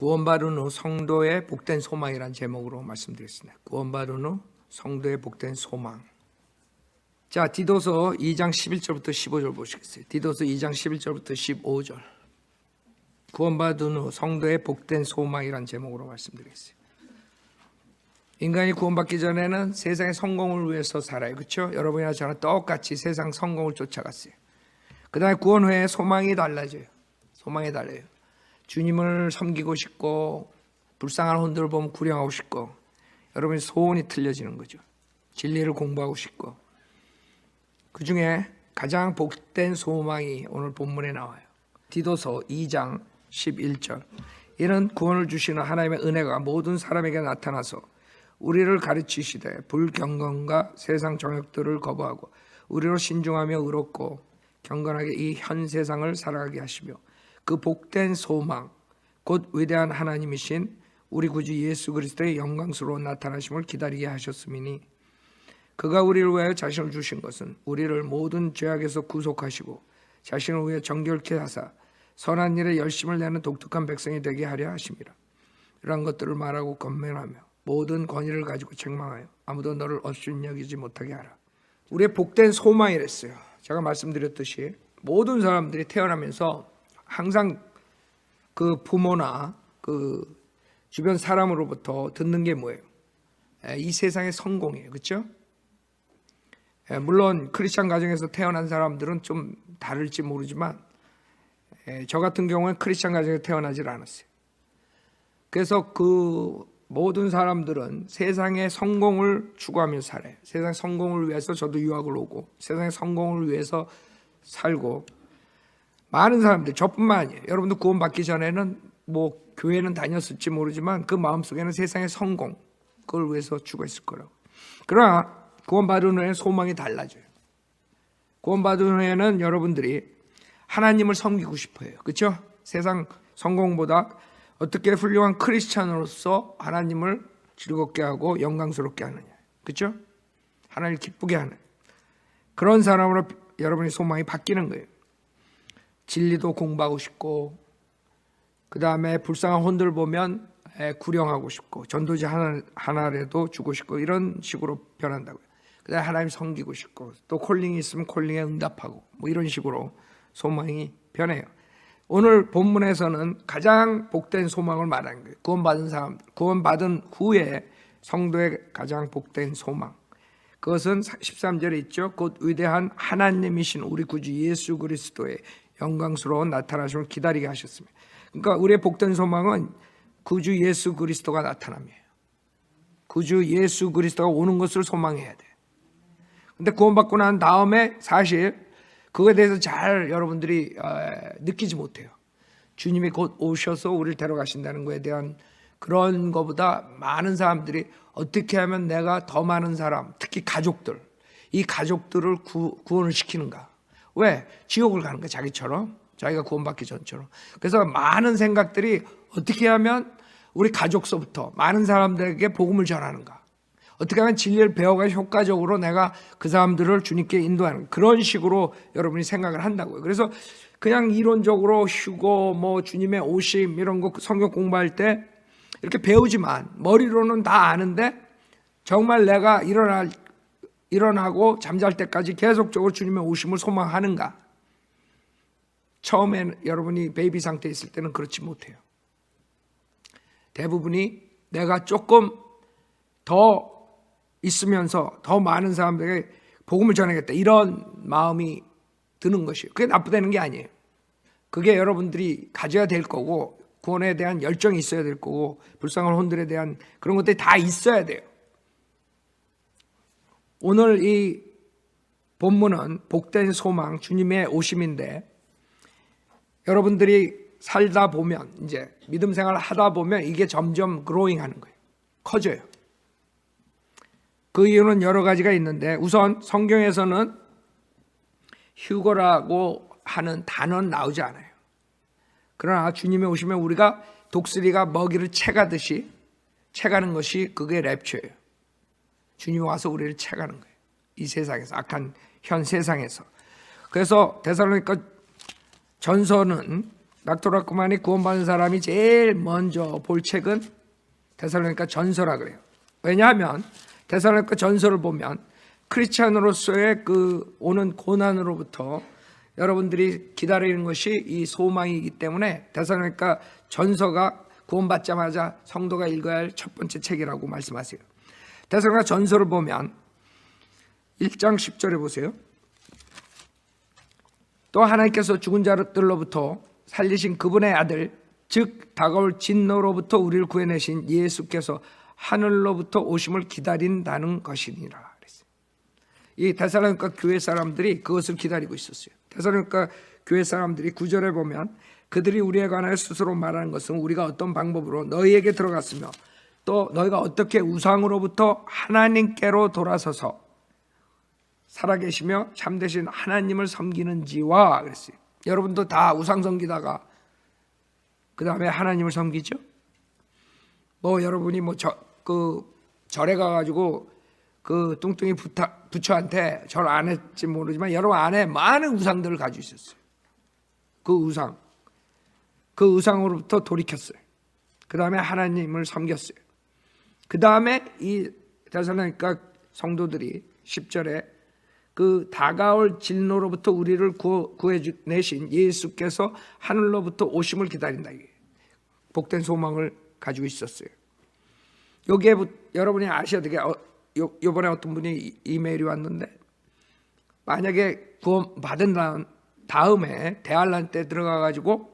구원받은 후 성도의 복된 소망이라는 제목으로 말씀드렸습니다. 구원받은 후 성도의 복된 소망. 자, 디도서 2장 11절부터 15절 보시겠어요? 디도서 2장 11절부터 15절. 구원받은 후 성도의 복된 소망이라는 제목으로 말씀드리겠어요. 인간이 구원받기 전에는 세상의 성공을 위해서 살아요. 그렇죠? 여러분이나 저나 똑같이 세상 성공을 쫓아갔어요. 그 다음에 구원 후에 소망이 달라져요. 소망이 달라요. 주님을 섬기고 싶고 불쌍한 혼들을 보면 구령하고 싶고 여러분의 소원이 틀려지는 거죠. 진리를 공부하고 싶고 그 중에 가장 복된 소망이 오늘 본문에 나와요. 디도서 2장 11절. 이는 구원을 주시는 하나님의 은혜가 모든 사람에게 나타나서 우리를 가르치시되 불경건과 세상 정욕들을 거부하고 우리로 신중하며 의롭고 경건하게 이 현 세상을 살아가게 하시며 그 복된 소망 곧 위대한 하나님이신 우리 구주 예수 그리스도의 영광스러운 나타나심을 기다리게 하셨음이니 그가 우리를 위하여 자신을 주신 것은 우리를 모든 죄악에서 구속하시고 자신을 위해 정결케 하사 선한 일에 열심을 내는 독특한 백성이 되게 하려 하심이라. 이러한 것들을 말하고 권면하며 모든 권위를 가지고 책망하여 아무도 너를 업신여기지 못하게 하라. 우리의 복된 소망이랬어요. 제가 말씀드렸듯이 모든 사람들이 태어나면서 항상 그 부모나 그 주변 사람으로부터 듣는 게 뭐예요? 이 세상의 성공이에요. 그렇죠? 물론 크리스찬 가정에서 태어난 사람들은 좀 다를지 모르지만 저 같은 경우는 크리스찬 가정에 태어나질 않았어요. 그래서 그 모든 사람들은 세상의 성공을 추구하며 살아요. 세상의 성공을 위해서 저도 유학을 오고 세상의 성공을 위해서 살고 많은 사람들, 저뿐만 아니에요. 여러분도 구원받기 전에는 뭐 교회는 다녔을지 모르지만 그 마음속에는 세상의 성공, 그걸 위해서 추구했을 거라고. 그러나 구원받은 후에는 소망이 달라져요. 구원받은 후에는 여러분들이 하나님을 섬기고 싶어요. 그렇죠? 세상 성공보다 어떻게 훌륭한 크리스찬으로서 하나님을 즐겁게 하고 영광스럽게 하느냐. 그렇죠? 하나님을 기쁘게 하는 그런 사람으로 여러분의 소망이 바뀌는 거예요. 진리도 공부하고 싶고 그 다음에 불쌍한 혼들 보면 구령하고 싶고 전도지 하나라도 주고 싶고 이런 식으로 변한다고요. 그 다음에 하나님 섬기고 싶고 또 콜링이 있으면 콜링에 응답하고 뭐 이런 식으로 소망이 변해요. 오늘 본문에서는 가장 복된 소망을 말하는 거예요. 구원받은 사람들, 구원받은 후에 성도의 가장 복된 소망. 그것은 13절에 있죠. 곧 위대한 하나님이신 우리 구주 예수 그리스도의 영광스러운 나타나심을 기다리게 하셨습니다. 그러니까 우리의 복된 소망은 구주 예수 그리스도가 나타남이에요. 구주 예수 그리스도가 오는 것을 소망해야 돼요. 근데 구원받고 난 다음에 사실 그거에 대해서 잘 여러분들이 느끼지 못해요. 주님이 곧 오셔서 우리를 데려가신다는 것에 대한 그런 것보다 많은 사람들이 어떻게 하면 내가 더 많은 사람, 특히 가족들, 이 가족들을 구원을 시키는가. 왜? 지옥을 가는 거야, 자기처럼. 자기가 구원받기 전처럼. 그래서 많은 생각들이 어떻게 하면 우리 가족서부터 많은 사람들에게 복음을 전하는가. 어떻게 하면 진리를 배워가 효과적으로 내가 그 사람들을 주님께 인도하는 그런 식으로 여러분이 생각을 한다고요. 그래서 그냥 이론적으로 휴고, 뭐 주님의 오심 이런 거 성경 공부할 때 이렇게 배우지만 머리로는 다 아는데 정말 내가 일어나고 잠잘 때까지 계속적으로 주님의 오심을 소망하는가? 처음에 여러분이 베이비 상태에 있을 때는 그렇지 못해요. 대부분이 내가 조금 더 있으면서 더 많은 사람들에게 복음을 전하겠다 이런 마음이 드는 것이에요. 그게 나쁘다는 게 아니에요. 그게 여러분들이 가져야 될 거고 구원에 대한 열정이 있어야 될 거고 불쌍한 혼들에 대한 그런 것들이 다 있어야 돼요. 오늘 이 본문은 복된 소망, 주님의 오심인데 여러분들이 살다 보면 이제 믿음 생활을 하다 보면 이게 점점 그로잉 하는 거예요. 커져요. 그 이유는 여러 가지가 있는데 우선 성경에서는 휴거라고 하는 단어는 나오지 않아요. 그러나 주님이 오시면 우리가 독수리가 먹이를 채가듯이 채가는 것이 그게 랩처예요. 주님이 와서 우리를 채가는 거예요. 이 세상에서, 악한 현 세상에서. 그래서 데살로니가 전서는 낙토라꾸만이 구원받은 사람이 제일 먼저 볼 책은 데살로니가 전서라 그래요. 왜냐하면 데살로니가 전서를 보면 크리스찬으로서의 그 오는 고난으로부터 여러분들이 기다리는 것이 이 소망이기 때문에 데살로니가 전서가 구원받자마자 성도가 읽어야 할 첫 번째 책이라고 말씀하세요. 데살로니가 전서를 보면 1장 10절에 보세요. 또 하나님께서 죽은 자들로부터 살리신 그분의 아들 즉 다가올 진노로부터 우리를 구해내신 예수께서 하늘로부터 오심을 기다린다는 것이니라 그랬어요. 이 데살로니가 교회 사람들이 그것을 기다리고 있었어요. 데살로니가 교회 사람들이 9절에 보면 그들이 우리에 관하여 스스로 말하는 것은 우리가 어떤 방법으로 너희에게 들어갔으며 또 너희가 어떻게 우상으로부터 하나님께로 돌아서서 살아계시며 참되신 하나님을 섬기는지와 그랬어요. 여러분도 다 우상 섬기다가 그 다음에 하나님을 섬기죠? 뭐 여러분이 절에 가가지고 그 뚱뚱이 부처한테 절 안 했지 모르지만 여러분 안에 많은 우상들을 가지고 있었어요. 그 우상으로부터 돌이켰어요. 그 다음에 하나님을 섬겼어요. 그 다음에 이 데살로니가 성도들이 10절에 그 다가올 진노로부터 우리를 구해내신 예수께서 하늘로부터 오심을 기다린다. 복된 소망을 가지고 있었어요. 여기에 여러분이 아셔야 되게 이번에 어떤 분이 이메일이 왔는데 만약에 구원받은 다음에 대환란 때 들어가가지고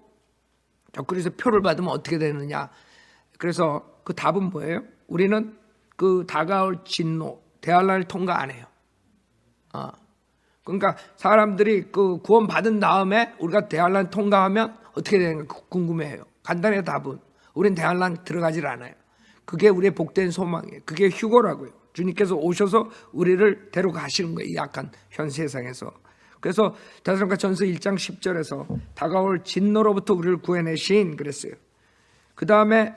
적그리스도 표를 받으면 어떻게 되느냐. 그래서 그 답은 뭐예요? 우리는 그 다가올 진노 대환란을 통과 안 해요. 그러니까 사람들이 그 구원 받은 다음에 우리가 대환란 통과하면 어떻게 되는가 궁금해해요. 간단해요. 답은 우린 대환란 들어가질 않아요. 그게 우리의 복된 소망이에요. 그게 휴거라고요. 주님께서 오셔서 우리를 데려가시는 거예요. 이 약한 현 세상에서. 그래서 데살로니가 전서 1장 10절에서 다가올 진노로부터 우리를 구해내신 그랬어요. 그 다음에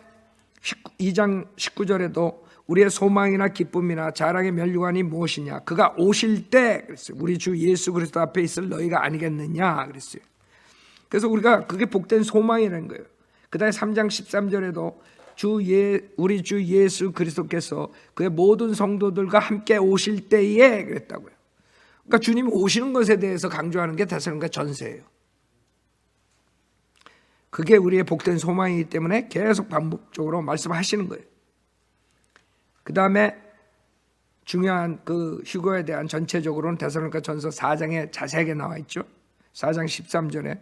2장 19절에도 우리의 소망이나 기쁨이나 자랑의 면류관이 무엇이냐 그가 오실 때 그랬어요. 우리 주 예수 그리스도 앞에 있을 너희가 아니겠느냐 그랬어요. 그래서 우리가 그게 복된 소망이라는 거예요. 그 다음에 3장 13절에도 우리 주 예수 그리스도께서 그의 모든 성도들과 함께 오실 때에 그랬다고요. 그러니까 주님이 오시는 것에 대해서 강조하는 게 데살로니가 전서예요. 그게 우리의 복된 소망이기 때문에 계속 반복적으로 말씀하시는 거예요. 그 다음에 중요한 그 휴거에 대한 전체적으로는 데살로니가 전서 4장에 자세하게 나와 있죠. 4장 13절에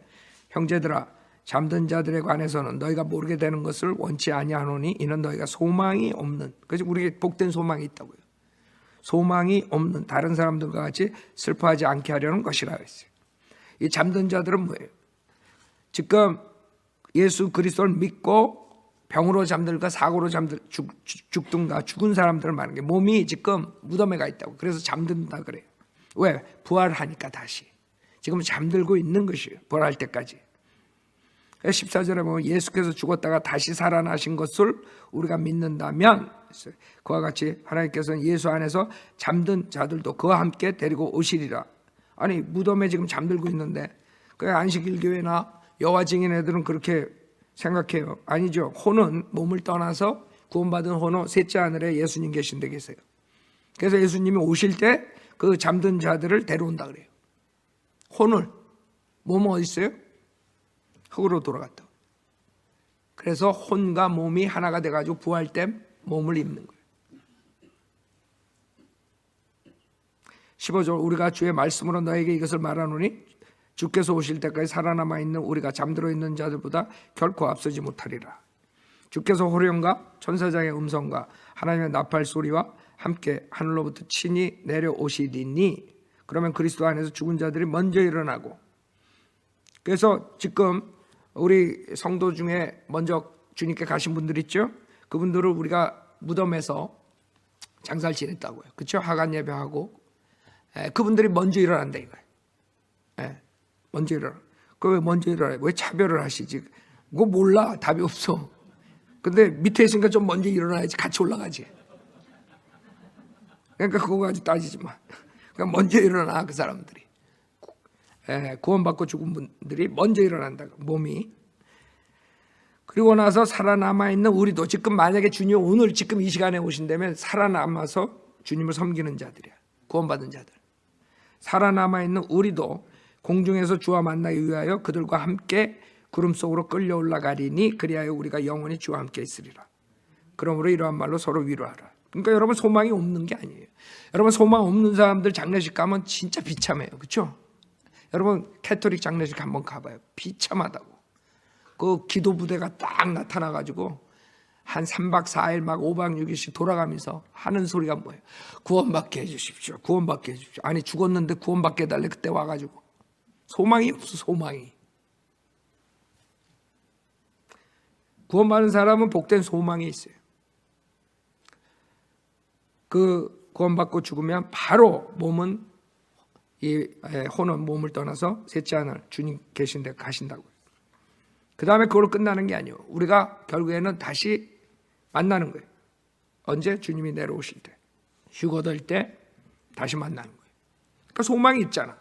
형제들아 잠든 자들에 관해서는 너희가 모르게 되는 것을 원치 아니하노니 이는 너희가 소망이 없는 그래서 우리에게 복된 소망이 있다고요. 소망이 없는 다른 사람들과 같이 슬퍼하지 않게 하려는 것이라 했어요. 이 잠든 자들은 뭐예요? 지금 예수 그리스도를 믿고 병으로 잠들까 사고로 죽든가 죽은 사람들을 말하는 게 몸이 지금 무덤에 가 있다고. 그래서 잠든다 그래요. 왜? 부활하니까 다시. 지금 잠들고 있는 것이에요. 부활할 때까지. 14절에 보면 예수께서 죽었다가 다시 살아나신 것을 우리가 믿는다면 그와 같이 하나님께서는 예수 안에서 잠든 자들도 그와 함께 데리고 오시리라. 아니 무덤에 지금 잠들고 있는데 그 안식일교회나 여호와 증인 애들은 그렇게 생각해요. 아니죠. 혼은 몸을 떠나서 구원받은 혼은 셋째 하늘에 예수님 계신 데 계세요. 그래서 예수님이 오실 때 그 잠든 자들을 데려온다 그래요. 혼을. 몸은 어디 있어요? 흙으로 돌아갔다. 그래서 혼과 몸이 하나가 돼가지고 부활 때 몸을 입는 거예요. 15절 우리가 주의 말씀으로 너에게 이것을 말하노니 주께서 오실 때까지 살아남아 있는 우리가 잠들어 있는 자들보다 결코 앞서지 못하리라. 주께서 호령과 천사장의 음성과 하나님의 나팔 소리와 함께 하늘로부터 친히 내려오시리니 그러면 그리스도 안에서 죽은 자들이 먼저 일어나고. 그래서 지금 우리 성도 중에 먼저 주님께 가신 분들 있죠? 그분들을 우리가 무덤에서 장사를 지냈다고요. 그렇죠? 하간 예배하고 그분들이 먼저 일어난다 이거예요. 먼저 일어나. 왜 먼저 일어나요? 왜 차별을 하시지? 그거 몰라. 답이 없어. 근데 밑에 있으니까 좀 먼저 일어나야지. 같이 올라가지. 그러니까 그거 가지고 따지지 마. 그러니까 먼저 일어나 그 사람들이. 구원받고 죽은 분들이 먼저 일어난다. 몸이. 그리고 나서 살아남아 있는 우리도 지금 만약에 주님 오늘 지금 이 시간에 오신다면 살아남아서 주님을 섬기는 자들이야. 구원받은 자들. 살아남아 있는 우리도 공중에서 주와 만나기 위하여 그들과 함께 구름 속으로 끌려 올라가리니 그리하여 우리가 영원히 주와 함께 있으리라. 그러므로 이러한 말로 서로 위로하라. 그러니까 여러분 소망이 없는 게 아니에요. 여러분 소망 없는 사람들 장례식 가면 진짜 비참해요. 그렇죠? 여러분 캐토릭 장례식 한번 가봐요. 비참하다고. 그 기도 부대가 딱 나타나가지고 한 3박 4일 막 5박 6일씩 돌아가면서 하는 소리가 뭐예요? 구원받게 해주십시오. 구원받게 해주십시오. 아니 죽었는데 구원받게 해달래. 그때 와가지고 소망이 없어. 소망이. 구원받은 사람은 복된 소망이 있어요. 그 구원받고 죽으면 바로 몸은 이 혼은 몸을 떠나서 셋째 하늘 주님 계신 데 가신다고요. 그 다음에 그걸로 끝나는 게 아니에요. 우리가 결국에는 다시 만나는 거예요. 언제? 주님이 내려오실 때, 휴거될 때 다시 만나는 거예요. 그러니까 소망이 있잖아.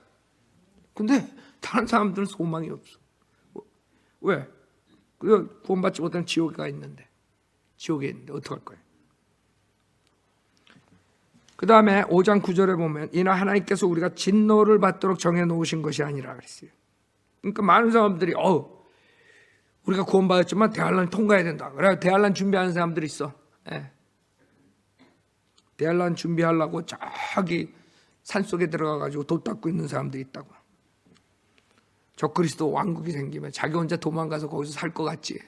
근데 다른 사람들은 소망이 없어. 왜? 그 구원받지 못한 지옥에 있는데 어떡할 거예요? 그 다음에 5장 9절에 보면 이나 하나님께서 우리가 진노를 받도록 정해놓으신 것이 아니라 그랬어요. 그러니까 많은 사람들이 우리가 구원받았지만 대환란 통과해야 된다. 그래 대환란 준비하는 사람들이 있어. 예. 대환란 준비하려고 저기 산속에 들어가가지고 돛 닦고 있는 사람들이 있다고. 적그리스도 왕국이 생기면 자기 혼자 도망가서 거기서 살 것 같지.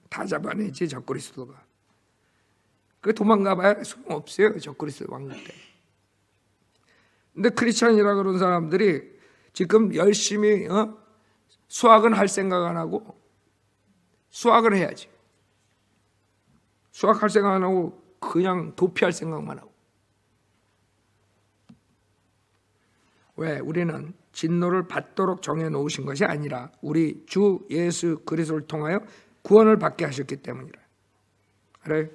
다 잡아내지 적그리스도가. 그 도망가봐야 소용없어요. 적그리스도 왕국 때. 근데 크리스찬이라 그런 사람들이 지금 열심히 수학은 할 생각 안 하고 수학을 해야지. 수학할 생각 안 하고 그냥 도피할 생각만 하고. 왜? 우리는 진노를 받도록 정해놓으신 것이 아니라 우리 주 예수 그리스도를 통하여 구원을 받게 하셨기 때문이라. 그래?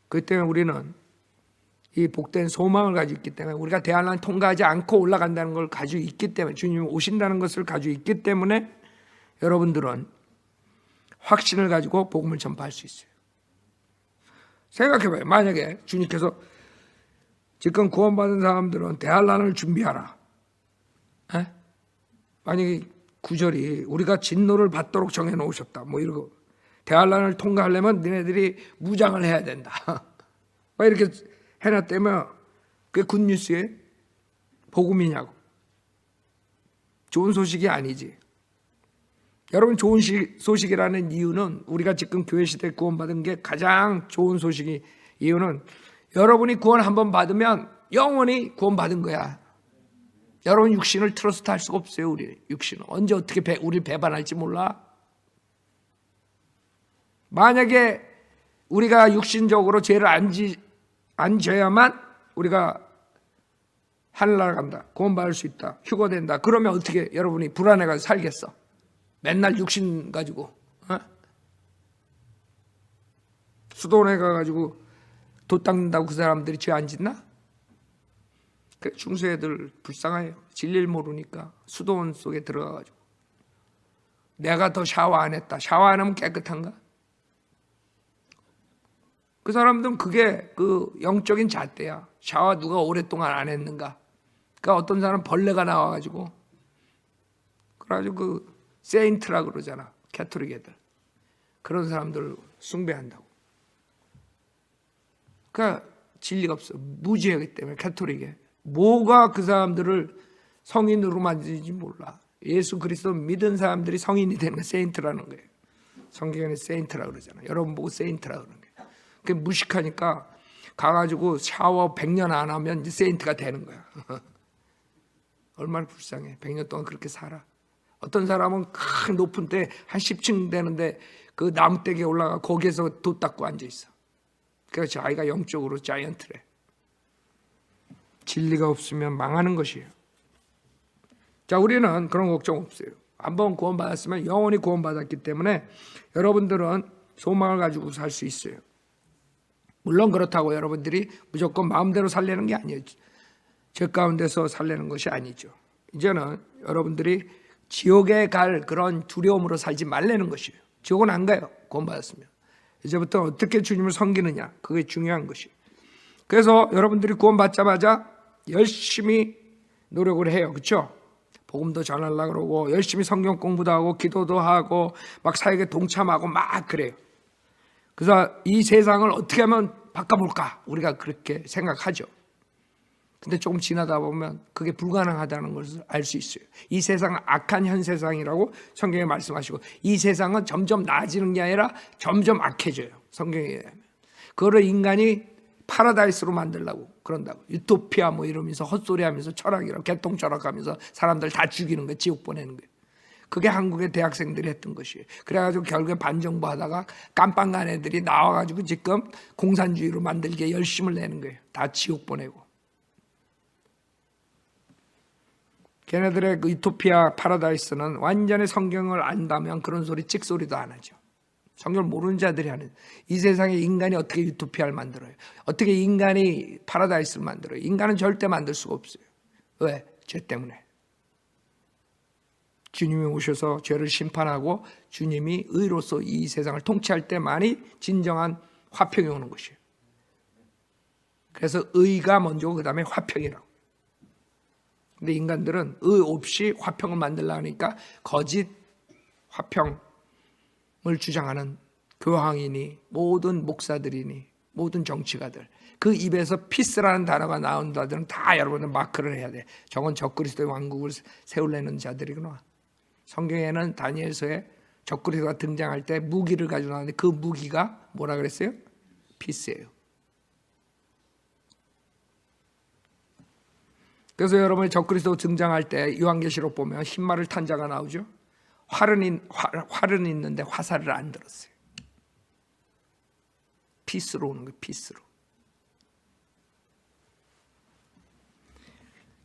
그 때문에 우리는 이 복된 소망을 가지고 있기 때문에 우리가 대환란 통과하지 않고 올라간다는 걸 가지고 있기 때문에 주님이 오신다는 것을 가지고 있기 때문에 여러분들은 확신을 가지고 복음을 전파할 수 있어요. 생각해봐요. 만약에 주님께서 지금 구원받은 사람들은 대환란을 준비하라. 에? 만약에 구절이 우리가 진노를 받도록 정해놓으셨다. 뭐 이러고 대환란을 통과하려면 너네들이 무장을 해야 된다. 막 이렇게 해놨다면 그게 굿뉴스예요? 복음이냐고. 좋은 소식이 아니지. 여러분 좋은 소식이라는 이유는 우리가 지금 교회 시대에 구원받은 게 가장 좋은 소식이 이유는 여러분이 구원 한번 받으면 영원히 구원받은 거야. 여러분 육신을 트러스트 할 수가 없어요. 우리 육신은 언제 어떻게 우리를 배반할지 몰라. 만약에 우리가 육신적으로 죄를 안 져야만 우리가 하늘나라 간다. 구원받을 수 있다. 휴거된다. 그러면 어떻게 여러분이 불안해가지고 살겠어? 맨날 육신 가지고 수도원에 가가지고 돛 닦는다고 그 사람들이 죄 안 짓나? 그 중세애들 불쌍해요. 진리를 모르니까 수도원 속에 들어가가지고 내가 더 샤워 안 했다. 샤워 안 하면 깨끗한가? 그 사람들은 그게 그 영적인 잣대야. 샤워 누가 오랫동안 안 했는가? 그러니까 어떤 사람 벌레가 나와가지고 그래가지고 그 세인트라 그러잖아. 캐토릭 애들. 그런 사람들 숭배한다고. 그러니까 진리가 없어. 무지하기 때문에 캐토릭에. 뭐가 그 사람들을 성인으로 만드는지 몰라. 예수 그리스도 믿은 사람들이 성인이 되는 게 세인트라는 거예요. 성경에는 세인트라 그러잖아. 여러분 보고 세인트라 그러는 거예요. 그 무식하니까 가가지고 샤워 100년 안 하면 이제 세인트가 되는 거야. 얼마나 불쌍해. 100년 동안 그렇게 살아. 어떤 사람은 큰 높은 데 한 10층 되는데 그 나무떼기에 올라가 거기에서 돛 닦고 앉아있어. 그래서 아이가 영적으로 자이언트래. 진리가 없으면 망하는 것이에요. 자, 우리는 그런 걱정 없어요. 한번 구원받았으면 영원히 구원받았기 때문에 여러분들은 소망을 가지고 살 수 있어요. 물론 그렇다고 여러분들이 무조건 마음대로 살려는 게 아니에요. 죄 가운데서 살려는 것이 아니죠. 이제는 여러분들이 지옥에 갈 그런 두려움으로 살지 말라는 것이에요. 지옥은 안 가요. 구원받았으면. 이제부터 어떻게 주님을 섬기느냐, 그게 중요한 것이에요. 그래서 여러분들이 구원받자마자 열심히 노력을 해요. 그렇죠? 복음도 전하려고 그러고 열심히 성경 공부도 하고 기도도 하고 막 사역에 동참하고 막 그래요. 그래서 이 세상을 어떻게 하면 바꿔볼까, 우리가 그렇게 생각하죠. 근데 조금 지나다 보면 그게 불가능하다는 것을 알 수 있어요. 이 세상은 악한 현 세상이라고 성경에 말씀하시고, 이 세상은 점점 나아지는 게 아니라 점점 악해져요. 성경에 의하면. 그거를 인간이 파라다이스로 만들려고 그런다고. 유토피아 뭐 이러면서 헛소리하면서 철학이라고 개똥 철학하면서 사람들 다 죽이는 거예요. 지옥 보내는 거예요. 그게 한국의 대학생들이 했던 것이에요. 그래가지고 결국에 반정부 하다가 깜빵간 애들이 나와가지고 지금 공산주의로 만들기에 열심을 내는 거예요. 다 지옥 보내고. 걔네들의 그 유토피아 파라다이스는 완전히 성경을 안다면 그런 소리 찍소리도 안 하죠. 성경을 모르는 자들이 하는, 이 세상에 인간이 어떻게 유토피아를 만들어요? 어떻게 인간이 파라다이스를 만들어요? 인간은 절대 만들 수가 없어요. 왜? 죄 때문에. 주님이 오셔서 죄를 심판하고 주님이 의로서 이 세상을 통치할 때만이 진정한 화평이 오는 것이에요. 그래서 의가 먼저고 그 다음에 화평이라고. 근데 인간들은 의 없이 화평을 만들려고 하니까 거짓 화평을 주장하는 교황이니 모든 목사들이니 모든 정치가들, 그 입에서 피스라는 단어가 나온 자들은 다 여러분들 마크를 해야 돼. 저건 적그리스도의 왕국을 세우려는 자들이구나. 성경에는 다니엘서에 적그리스도가 등장할 때 무기를 가지고 나왔는데 그 무기가 뭐라 그랬어요? 피스예요. 그래서 여러분이 적그리스도 등장할 때 요한계시록 보면 흰말을 탄 자가 나오죠. 활은 있는데 화살을 안 들었어요. 피스로 오는 거예요. 피스로.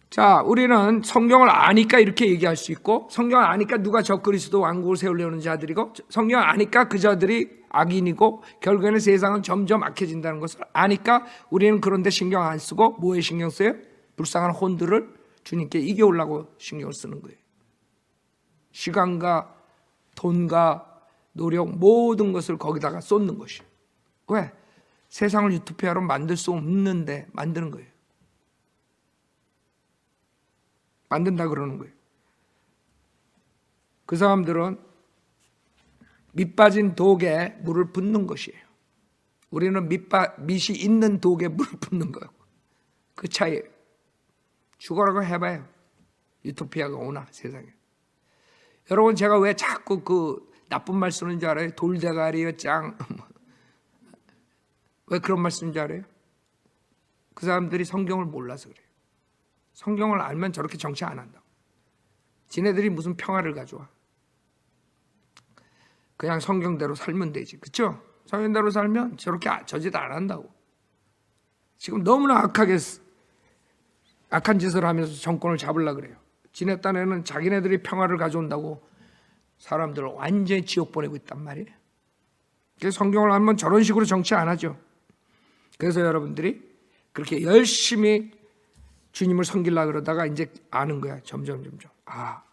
자, 우리는 성경을 아니까 이렇게 얘기할 수 있고, 성경을 아니까 누가 적그리스도 왕국을 세우려는 자들이고, 성경을 아니까 그 자들이 악인이고 결국에는 세상은 점점 악해진다는 것을 아니까 우리는 그런데 신경 안 쓰고 뭐에 신경 써요? 불쌍한 혼들을 주님께 이겨오려고 신경을 쓰는 거예요. 시간과 돈과 노력 모든 것을 거기다가 쏟는 것이에요. 왜? 세상을 유토피아로 만들 수 없는데 만드는 거예요. 만든다 그러는 거예요. 그 사람들은 밑 빠진 독에 물을 붓는 것이에요. 우리는 밑이 있는 독에 물을 붓는 거예요. 그 차이예요. 죽어라고 해봐요. 유토피아가 오나 세상에. 여러분, 제가 왜 자꾸 그 나쁜 말 쓰는 줄 알아요? 돌대가리요 짱. 왜 그런 말 쓰는 줄 알아요? 그 사람들이 성경을 몰라서 그래요. 성경을 알면 저렇게 정치 안 한다고. 지네들이 무슨 평화를 가져와. 그냥 성경대로 살면 되지. 그렇죠? 성경대로 살면 저렇게 저짓 안 한다고. 지금 너무나 악한 짓을 하면서 정권을 잡으려고 그래요. 지네 딴에는 자기네들이 평화를 가져온다고 사람들을 완전히 지옥 보내고 있단 말이에요. 그래서 성경을 알면 저런 식으로 정치 안 하죠. 그래서 여러분들이 그렇게 열심히 주님을 섬기려고 그러다가 이제 아는 거야. 점점. 아,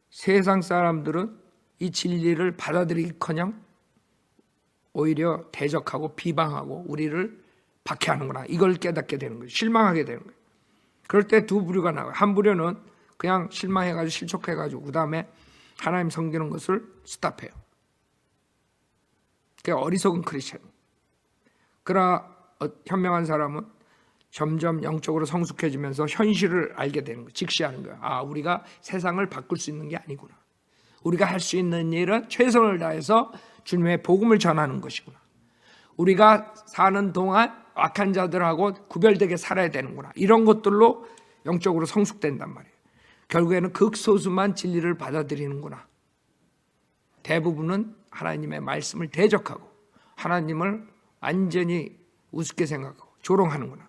세상 사람들은 이 진리를 받아들이기커녕 오히려 대적하고 비방하고 우리를 박해하는구나. 이걸 깨닫게 되는 거예요. 실망하게 되는 거예요. 그럴 때 두 부류가 나와요. 한 부류는 그냥 실망해가지고 실족해가지고 그 다음에 하나님 섬기는 것을 스탑해요. 그게 어리석은 크리스천. 그러나 현명한 사람은 점점 영적으로 성숙해지면서 현실을 알게 되는 거예요. 직시하는 거예요. 아, 우리가 세상을 바꿀 수 있는 게 아니구나. 우리가 할 수 있는 일은 최선을 다해서 주님의 복음을 전하는 것이구나. 우리가 사는 동안 악한 자들하고 구별되게 살아야 되는구나. 이런 것들로 영적으로 성숙된단 말이에요. 결국에는 극소수만 진리를 받아들이는구나. 대부분은 하나님의 말씀을 대적하고 하나님을 완전히 우습게 생각하고 조롱하는구나.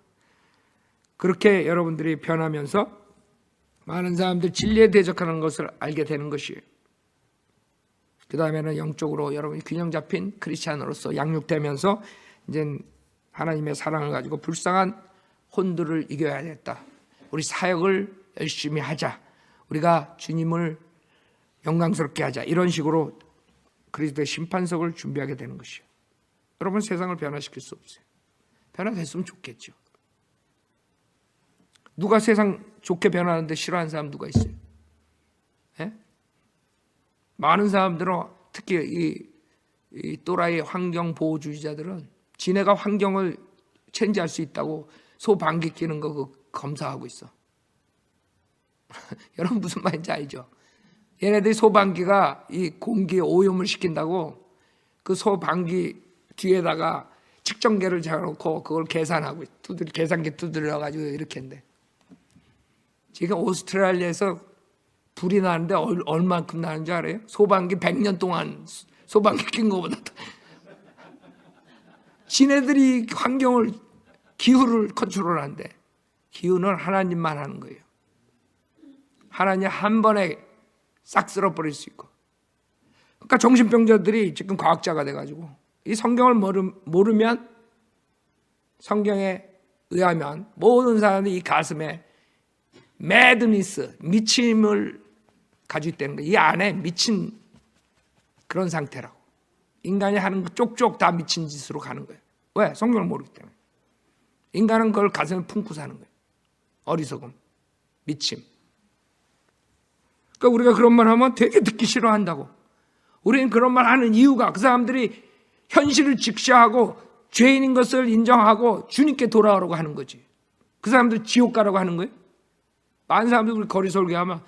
그렇게 여러분들이 변하면서 많은 사람들 진리에 대적하는 것을 알게 되는 것이에요. 그 다음에는 영적으로 여러분이 균형 잡힌 크리스찬으로서 양육되면서 이제 하나님의 사랑을 가지고 불쌍한 혼들을 이겨야겠다. 우리 사역을 열심히 하자. 우리가 주님을 영광스럽게 하자. 이런 식으로 그리스도의 심판석을 준비하게 되는 것이요. 여러분, 세상을 변화시킬 수 없어요. 변화됐으면 좋겠죠. 누가 세상 좋게 변하는데 싫어하는 사람 누가 있어요? 예? 많은 사람들은, 특히 이 또라이 환경 보호주의자들은 지네가 환경을 체인지할 수 있다고 소방귀 끼는 거 그거 검사하고 있어. 여러분 무슨 말인지 알죠? 얘네들이 소방귀가 이 공기에 오염을 시킨다고 그 소방귀 뒤에다가 측정계를 재놓고 그걸 계산하고 계산기 두드려가지고 이렇게 한대. 지금 오스트레일리아에서 불이 나는데 얼만큼 나는지 알아요? 소방기 100년 동안 소방기 낀 것보다 지네들이 환경을, 기후를 컨트롤한대. 기후는 하나님만 하는 거예요. 하나님 한 번에 싹 쓸어버릴 수 있고. 그러니까 정신병자들이 지금 과학자가 돼가지고 이 성경을 모르면, 성경에 의하면 모든 사람들이 이 가슴에 매드니스, 미침을 가지고 있다는 거예요. 이 안에 미친 그런 상태라고. 인간이 하는 거 쪽쪽 다 미친 짓으로 가는 거예요. 왜? 성경을 모르기 때문에. 인간은 그걸 가슴에 품고 사는 거예요. 어리석음, 미침. 그러니까 우리가 그런 말 하면 되게 듣기 싫어한다고. 우리는 그런 말 하는 이유가 그 사람들이 현실을 직시하고 죄인인 것을 인정하고 주님께 돌아오라고 하는 거지. 그 사람들 지옥 가라고 하는 거예요. 많은 사람들이 우리 거리 설교하면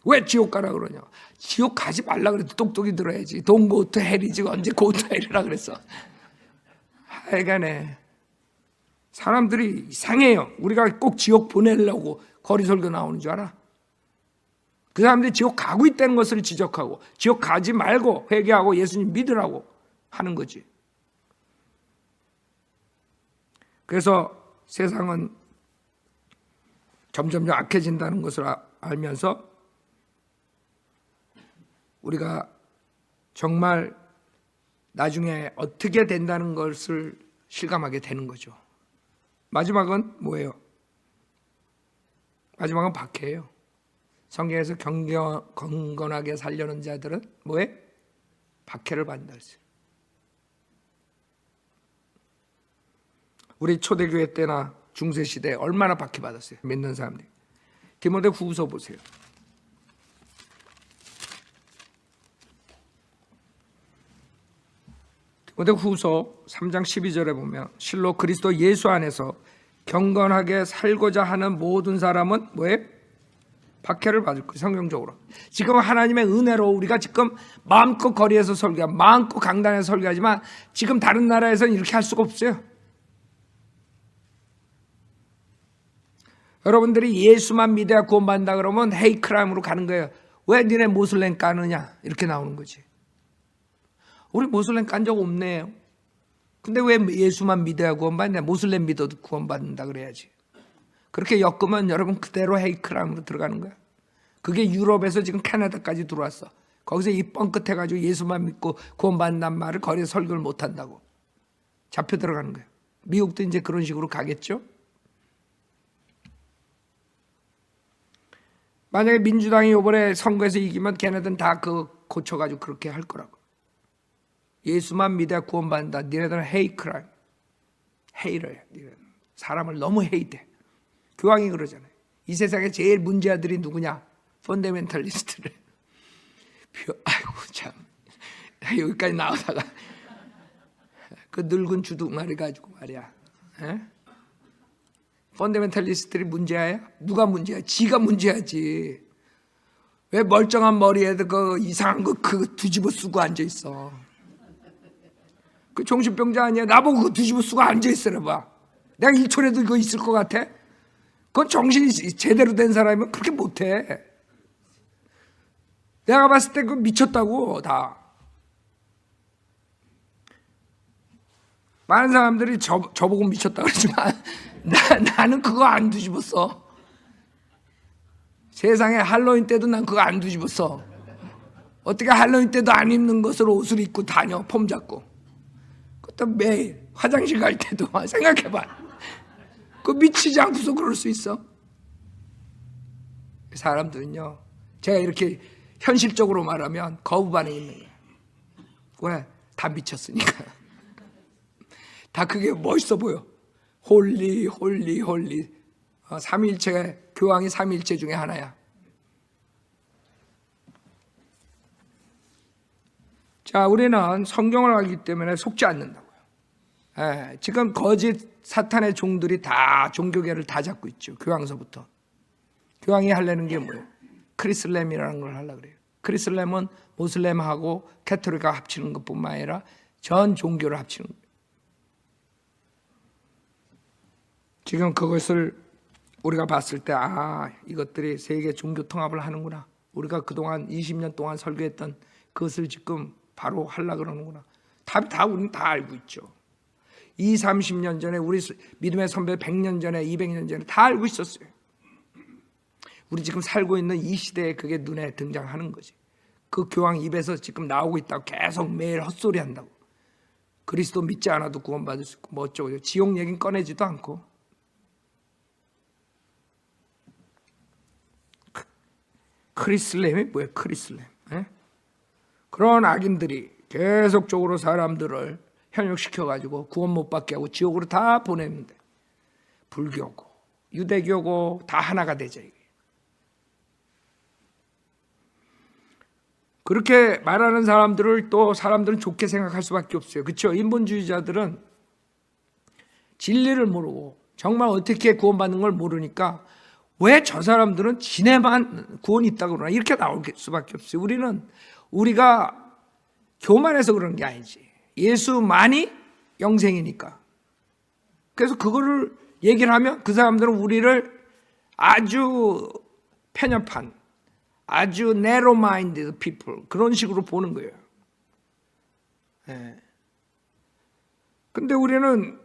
왜 지옥 가라 그러냐. 지옥 가지 말라 그래도 똑똑히 들어야지. Don't go to hell이지 언제 go to hell이라 그랬어. 하여간에 사람들이 이상해요. 우리가 꼭 지옥 보내려고 거리 설교 나오는 줄 알아? 그 사람들이 지옥 가고 있다는 것을 지적하고 지옥 가지 말고 회개하고 예수님 믿으라고 하는 거지. 그래서 세상은 점점 악해진다는 것을 알면서 우리가 정말 나중에 어떻게 된다는 것을 실감하게 되는 거죠. 마지막은 뭐예요? 마지막은 박해예요. 성경에서 경건하게 살려는 자들은 뭐해? 박해를 받는다 했어요. 우리 초대교회 때나 중세시대에 얼마나 박해받았어요. 믿는 사람들이. 디모데후서 보세요. 디모데후서 3장 12절에 보면 실로 그리스도 예수 안에서 경건하게 살고자 하는 모든 사람은 뭐예요? 박해를 받을 거예요. 성경적으로. 지금 하나님의 은혜로 우리가 지금 마음껏 거리에서 설교하고 마음껏 강단에서 설교하지만 지금 다른 나라에서는 이렇게 할 수가 없어요. 여러분들이 예수만 믿어야 구원받는다 그러면 헤이크라임으로 가는 거예요. 왜 니네 모슬렘 까느냐 이렇게 나오는 거지. 우리 모슬렘 깐 적 없네요. 근데 왜 예수만 믿어야 구원받냐. 모슬렘 믿어도 구원받는다 그래야지. 그렇게 엮으면 여러분 그대로 헤이크라임으로 들어가는 거야. 그게 유럽에서 지금 캐나다까지 들어왔어. 거기서 이 뻥끗해가지고 예수만 믿고 구원받는다는 말을 거리에서 설교를 못한다고 잡혀 들어가는 거예요. 미국도 이제 그런 식으로 가겠죠. 만약에 민주당이 이번에 선거에서 이기면 걔네들은 다 고쳐가지고 그렇게 할 거라고. 예수만 믿어야 구원받는다. 니네들은 헤이크라임. 헤이러야. 사람을 너무 헤이돼. 교황이 그러잖아요. 이 세상에 제일 문제아들이 누구냐? 펀더멘탈리스트를. 아이고 참. 여기까지 나오다가 그 늙은 주둥아리 가지고 말이야. 에? 펀더멘탈리스트들이 문제야? 누가 문제야? 지가 문제야지. 왜 멀쩡한 머리에도 그 이상한 거 그거 뒤집어 쓰고 앉아 있어? 그 정신병자 아니야? 나보고 그거 뒤집어 쓰고 앉아 있으라 봐. 내가 1초라도 그거 있을 것 같아? 그건 정신이 제대로 된 사람이면 그렇게 못해. 내가 봤을 때 그거 미쳤다고 다. 많은 사람들이 저보고 미쳤다 그러지만 나는 그거 안 뒤집었어. 세상에 할로윈 때도 난 그거 안 뒤집었어. 어떻게 할로윈 때도 안 입는 것을 옷을 입고 다녀, 폼 잡고. 그것도 매일 화장실 갈 때도 생각해봐. 그거 미치지 않고서 그럴 수 있어? 사람들은요, 제가 이렇게 현실적으로 말하면 거부 반응이 있는 거예요. 왜? 다 미쳤으니까. 다 그게 멋있어 보여. 홀리 홀리 홀리. 삼위일체, 교황이 삼위일체 중에 하나야. 자, 우리는 성경을 알기 때문에 속지 않는다고요. 지금 거짓 사탄의 종들이 다 종교계를 다 잡고 있죠. 교황서부터. 교황이 하려는 게 뭐예요? 크리슬렘이라는 걸 하려고 그래요. 크리슬렘은 모슬렘하고 캐토릭과 합치는 것뿐만 아니라 전 종교를 합치는 거예요. 지금 그것을 우리가 봤을 때 이것들이 세계 종교 통합을 하는구나. 우리가 그동안 20년 동안 설교했던 그것을 지금 바로 하려고 그러는구나. 답이 다 우리는 다 알고 있죠. 20, 30년 전에 우리 믿음의 선배 100년 전에 200년 전에 다 알고 있었어요. 우리 지금 살고 있는 이 시대에 그게 눈에 등장하는 거지. 그 교황 입에서 지금 나오고 있다고 계속 매일 헛소리 한다고. 그리스도 믿지 않아도 구원받을 수 있고 뭐 어쩌고 지옥 얘기는 꺼내지도 않고. 크리슬렘이 뭐야? 크리슬렘. 그런 악인들이 계속적으로 사람들을 현혹시켜가지고 구원 못 받게 하고 지옥으로 다 보내는데 불교고 유대교고 다 하나가 되죠. 이게. 그렇게 말하는 사람들을 또 사람들은 좋게 생각할 수밖에 없어요. 그렇죠? 인본주의자들은 진리를 모르고 정말 어떻게 구원받는 걸 모르니까 왜 저 사람들은 지네만 구원이 있다고 그러나 이렇게 나올 수밖에 없어요. 우리가 교만해서 그런 게 아니지. 예수만이 영생이니까. 그래서 그거를 얘기를 하면 그 사람들은 우리를 아주 편협한, 아주 narrow-minded people 그런 식으로 보는 거예요. 근데 우리는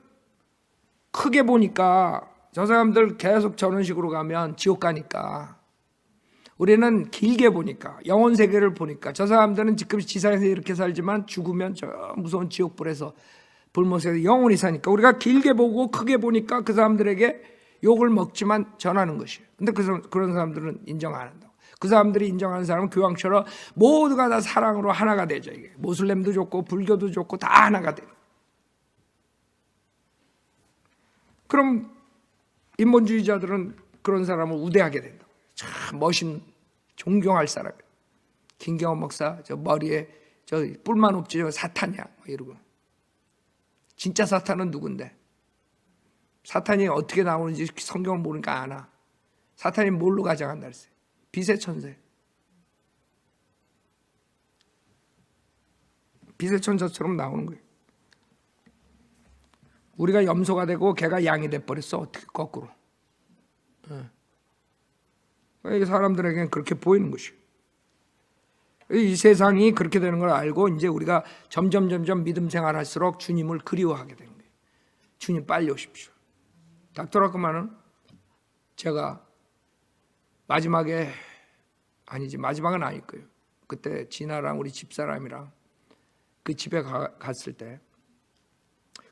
크게 보니까 저 사람들 계속 저런 식으로 가면 지옥 가니까 우리는 길게 보니까 영혼 세계를 보니까 저 사람들은 지금 지상에서 이렇게 살지만 죽으면 저 무서운 지옥불에서 불못에서 영원히 사니까 우리가 길게 보고 크게 보니까 그 사람들에게 욕을 먹지만 전하는 것이에요. 근데 그런 사람들은 인정 안 한다고. 그 사람들이 인정하는 사람은 교황처럼 모두가 다 사랑으로 하나가 되죠. 이게 모슬렘도 좋고 불교도 좋고 다 하나가 돼요. 그럼 인본주의자들은 그런 사람을 우대하게 된다. 참 멋있는 존경할 사람. 김경원 목사 저 머리에 저 뿔만 없지 저 사탄이야 뭐 이러고. 진짜 사탄은 누군데? 사탄이 어떻게 나오는지 성경을 모르니까 아나. 사탄이 뭘로 가장한다 그랬어요? 빛의 천사. 빛의 천사처럼 나오는 거예요. 우리가 염소가 되고 걔가 양이 돼버렸어. 어떻게 거꾸로. 사람들에게는 그렇게 보이는 것이에요. 이 세상이 그렇게 되는 걸 알고 이제 우리가 점점 믿음 생활할수록 주님을 그리워하게 되는 거예요. 주님 빨리 오십시오. 닥터라크만은 제가 마지막에 마지막은 아닐 거예요. 그때 진아랑 우리 집사람이랑 그 집에 갔을 때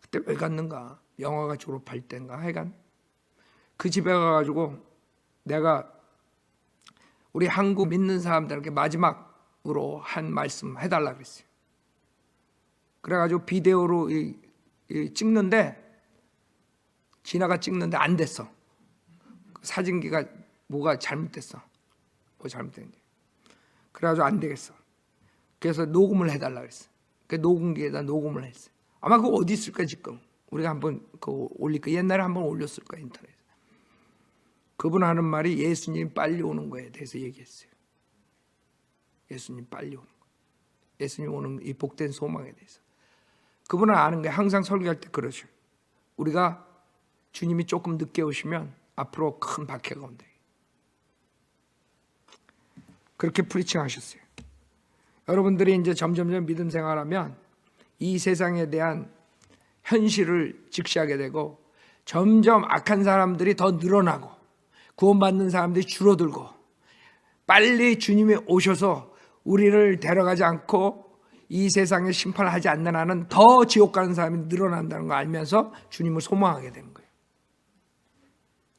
그때 왜 갔는가? 영화가 졸업할 때인가? 하여간 그 집에 가가지고 내가 우리 한국 믿는 사람들에게 마지막으로 한 말씀 해달라고 했어요. 그래가지고 비디오로 찍는데 진아가 찍는데 안 됐어. 사진기가 뭐가 잘못됐어. 뭐 잘못됐는지. 그래가지고 안 되겠어. 그래서 녹음을 해달라고 했어. 그 녹음기에다 녹음을 했어요. 아마 그거 어디 있을까 지금. 우리가 한번 그거 올릴 거 옛날에 한번 올렸을 거야 인터넷에. 그분 하는 말이 예수님 빨리 오는 거에 대해서 얘기했어요. 예수님 빨리 오는 거. 예수님 오는 이 복된 소망에 대해서. 그분은 아는 게 항상 설교할 때 그러죠. 우리가 주님이 조금 늦게 오시면 앞으로 큰 박해가 온다. 그렇게 프리칭하셨어요. 여러분들이 이제 점점 믿음 생활하면 이 세상에 대한 현실을 직시하게 되고 점점 악한 사람들이 더 늘어나고 구원받는 사람들이 줄어들고 빨리 주님이 오셔서 우리를 데려가지 않고 이 세상에 심판하지 않는 한은 더 지옥 가는 사람이 늘어난다는 걸 알면서 주님을 소망하게 되는 거예요.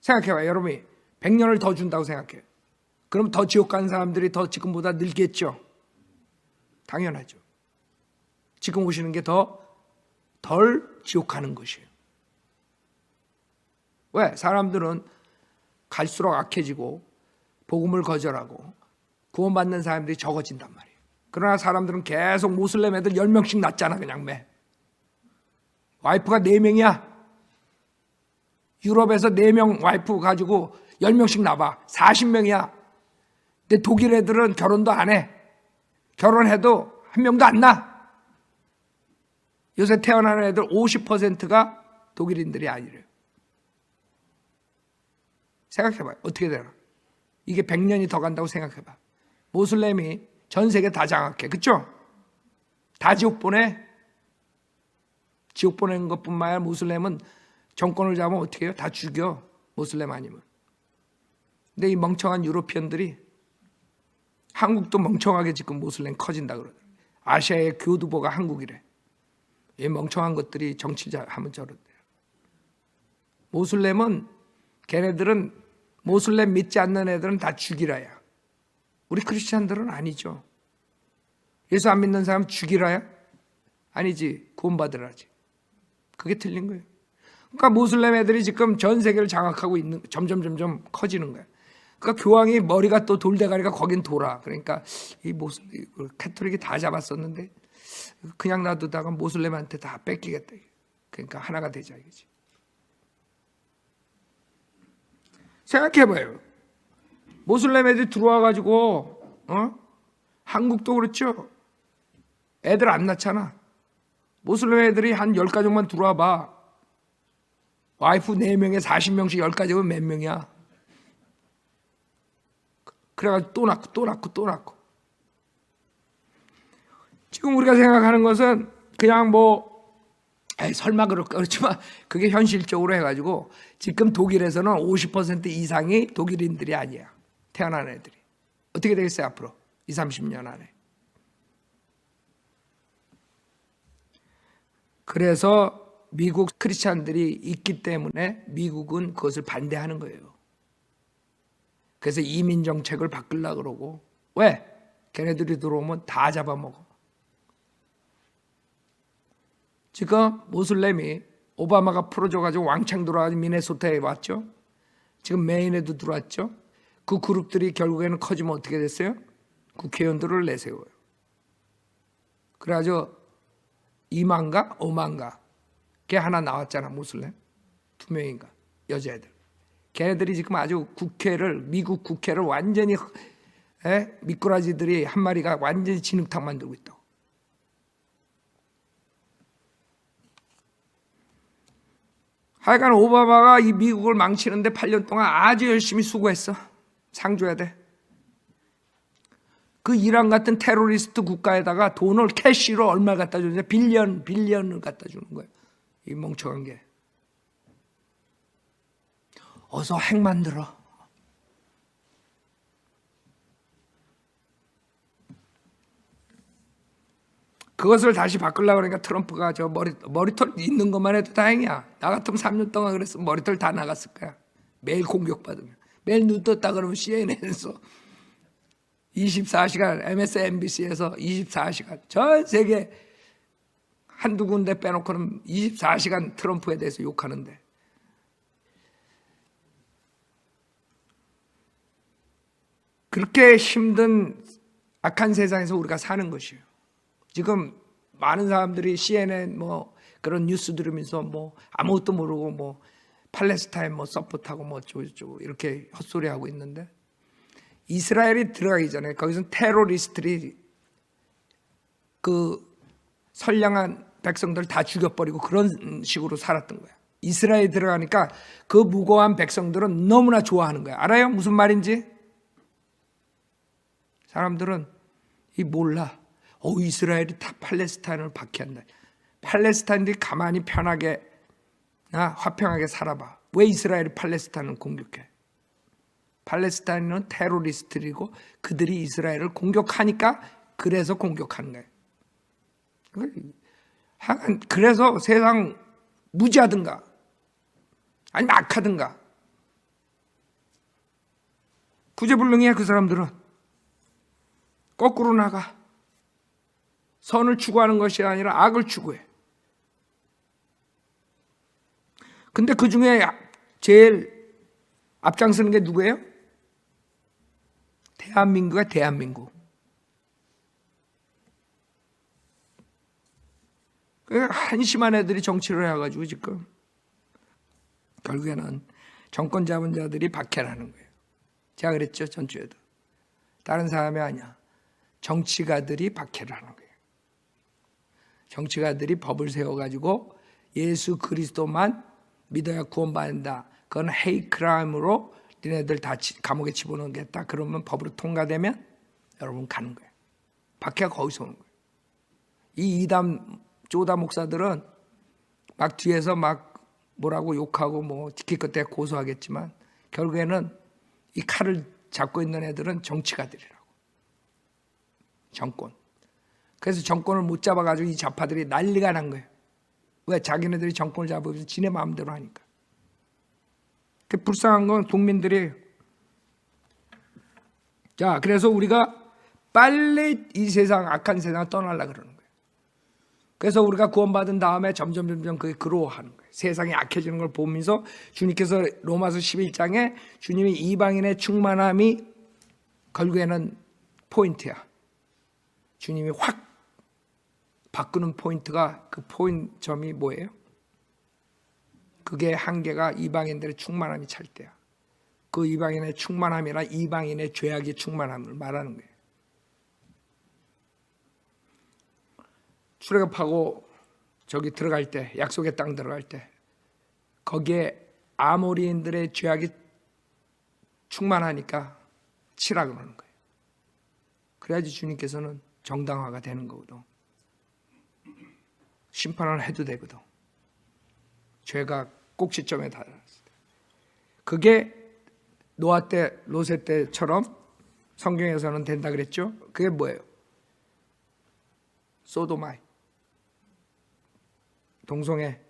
생각해봐요. 여러분이 100년을 더 준다고 생각해요. 그럼 더 지옥 가는 사람들이 더 지금보다 늘겠죠. 당연하죠. 지금 오시는 게 더 덜 지옥하는 것이에요. 왜? 사람들은 갈수록 악해지고 복음을 거절하고 구원받는 사람들이 적어진단 말이에요. 그러나 사람들은 계속 모슬렘 애들 10명씩 낳잖아. 그냥 매 와이프가 4명이야. 유럽에서 4명 와이프 가지고 10명씩 낳아. 40명이야. 근데 독일 애들은 결혼도 안 해. 결혼해도 한 명도 안 낳아. 요새 태어나는 애들 50%가 독일인들이 아니래요. 생각해봐요. 어떻게 되나? 이게 100년이 더 간다고 생각해봐. 모슬렘이 전 세계 다 장악해. 그쵸? 다 지옥 보내. 지옥 보내는 것뿐만 아니라 모슬렘은 정권을 잡으면 어떻게 해요? 다 죽여. 모슬렘 아니면. 근데 이 멍청한 유로피언들이 한국도 멍청하게 지금 모슬렘 커진다 그러더라고요. 아시아의 교두보가 한국이래. 이 멍청한 것들이 정치자 하면 저런대요. 모슬렘은 걔네들은 모슬렘 믿지 않는 애들은 다 죽이라야. 우리 크리스찬들은 아니죠. 예수 안 믿는 사람 죽이라야? 아니지. 구원받으라지. 그게 틀린 거예요. 그러니까 모슬렘 애들이 지금 전 세계를 장악하고 있는, 점점 커지는 거예요. 그러니까 교황이 머리가 또 돌대가리가 거긴 돌아. 그러니까 이 카톨릭이 다 잡았었는데 그냥 놔두다가 모슬렘한테 다 뺏기겠다. 그러니까 하나가 되자 이거지. 생각해봐요. 모슬렘 애들이 들어와가지고 한국도 그렇죠. 애들 안 낳잖아. 모슬렘 애들이 한 10가족만 들어와 봐. 와이프 4명에 40명씩 10가족은 몇 명이야. 그래가지고 또 낳고. 지금 우리가 생각하는 것은 그냥 설마 그렇지만 그게 현실적으로 해가지고 지금 독일에서는 50% 이상이 독일인들이 아니야. 태어난 애들이. 어떻게 되겠어요 앞으로 20-30년 안에. 그래서 미국 크리스찬들이 있기 때문에 미국은 그것을 반대하는 거예요. 그래서 이민 정책을 바꾸려고 그러고. 왜? 걔네들이 들어오면 다 잡아먹어. 지금 모슬렘이 오바마가 풀어줘가지고 왕창 들어와서 미네소타에 왔죠. 지금 메인에도 들어왔죠. 그 그룹들이 결국에는 커지면 어떻게 됐어요? 국회의원들을 내세워요. 그래가지고 2만가 5만가 걔 하나 나왔잖아. 모슬렘 2명인가 여자애들. 걔네들이 지금 아주 미국 국회를 완전히 미꾸라지들이 한 마리가 완전히 진흙탕 만들고 있다고. 하여간 오바마가 이 미국을 망치는데 8년 동안 아주 열심히 수고했어. 상 줘야 돼. 그 이란 같은 테러리스트 국가에다가 돈을 캐시로 얼마 갖다 주느냐. 빌리언을 갖다 주는 거예요. 이 멍청한 게. 어서 핵 만들어. 그것을 다시 바꾸려고 그러니까 트럼프가 저 머리털 있는 것만 해도 다행이야. 나 같으면 3년 동안 그랬으면 머리털 다 나갔을 거야. 매일 공격받으면. 매일 눈 떴다 그러면 CNN에서 24시간, MSNBC에서 24시간 전 세계 한두 군데 빼놓고는 24시간 트럼프에 대해서 욕하는데. 그렇게 힘든 악한 세상에서 우리가 사는 것이에요. 지금 많은 사람들이 CNN 그런 뉴스 들으면서 아무것도 모르고 팔레스타인 서포트하고 어쩌고 이렇게 헛소리하고 있는데, 이스라엘이 들어가기 전에 거기서는 테러리스트들이 그 선량한 백성들 다 죽여버리고 그런 식으로 살았던 거야. 이스라엘이 들어가니까 그 무고한 백성들은 너무나 좋아하는 거야. 알아요? 무슨 말인지? 사람들은 몰라. 이스라엘이 다 팔레스타인을 박해한다. 팔레스타인들이 가만히 편하게 화평하게 살아봐. 왜 이스라엘이 팔레스타인을 공격해? 팔레스타인은 테러리스트이고 그들이 이스라엘을 공격하니까 그래서 공격하는 거예요. 그래서 세상 무지하든가 아니면 악하든가 구제불능이야. 그 사람들은 거꾸로 나가. 선을 추구하는 것이 아니라 악을 추구해. 근데 그 중에 제일 앞장서는 게 누구예요? 대한민국이야, 대한민국. 한심한 애들이 정치를 해가지고 지금 결국에는 정권 잡은 자들이 박해라는 거예요. 제가 그랬죠, 전주에도. 다른 사람이 아니야. 정치가들이 박해를 하는 거예요. 정치가들이 법을 세워가지고 예수 그리스도만 믿어야 구원받는다. 그건 헤이 크라임으로 니네들 다 감옥에 집어넣겠다. 그러면 법으로 통과되면 여러분 가는 거예요. 박해가 거기서 오는 거예요. 이 이담 쪼다 목사들은 막 뒤에서 막 뭐라고 욕하고 뭐 기껏해 고소하겠지만 결국에는 이 칼을 잡고 있는 애들은 정치가들이라고. 정권. 그래서 정권을 못 잡아가지고 이 좌파들이 난리가 난 거예요. 왜? 자기네들이 정권을 잡으면서 지네 마음대로 하니까. 그 불쌍한 건 국민들이. 자, 그래서 우리가 빨리 이 세상, 악한 세상을 떠나려고 그러는 거예요. 그래서 우리가 구원받은 다음에 점점 그게 그로워하는 거예요. 세상이 악해지는 걸 보면서 주님께서 로마서 11장에 주님이 이방인의 충만함이 결국에는 포인트야. 주님이 확 바꾸는 포인트가 그 점이 뭐예요? 그게 한계가 이방인들의 충만함이 찰 때야. 그 이방인의 충만함이라 이방인의 죄악의 충만함을 말하는 거예요. 출애굽하고 저기 들어갈 때, 약속의 땅 들어갈 때 거기에 아모리인들의 죄악이 충만하니까 치라 그러는 거예요. 그래야지 주님께서는 정당화가 되는 거거든. 심판을 해도 되거든. 죄가 꼭지점에 달았을 때. 그게 노아 때, 롯의 때처럼 성경에서는 된다 그랬죠. 그게 뭐예요? 소도마이, 동성애,